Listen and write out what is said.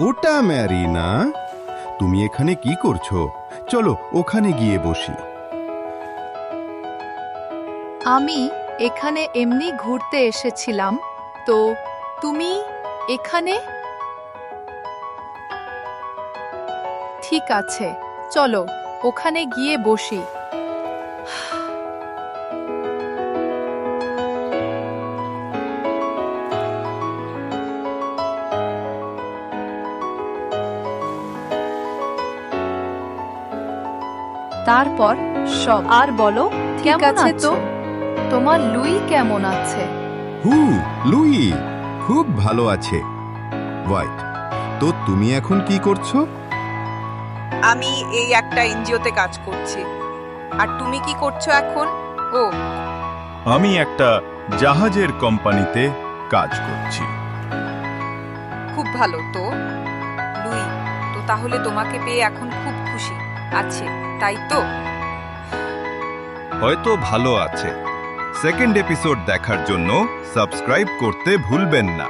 ওটা ম্যারি না। তুমি এখানে কি করছো? চলো ওখানে গিয়ে বসি। আমি এখানে এমনি ঘুরতে এসেছিলাম। তো তুমি এখানে? ঠিক আছে, চলো ওখানে গিয়ে বসি। তারপর সব আর বলো, ঠিক আছে তো? তোমার লুই কেমন আছে? লুই খুব ভালো আছে। হোয়াইট, তো তুমি এখন কি করছো? আমি এই একটা এনজিওতে কাজ করছি। আর তুমি কি করছো এখন? ও, আমি একটা জাহাজের কোম্পানিতে কাজ করছি। খুব ভালো। তো লুই, তো তাহলে তোমাকে পেয়ে এখন খুব খুশি আছে, তাই তো? হয়তো ভালো আছে। সেকেন্ড এপিসোড দেখার জন্য সাবস্ক্রাইব করতে ভুলবেন না।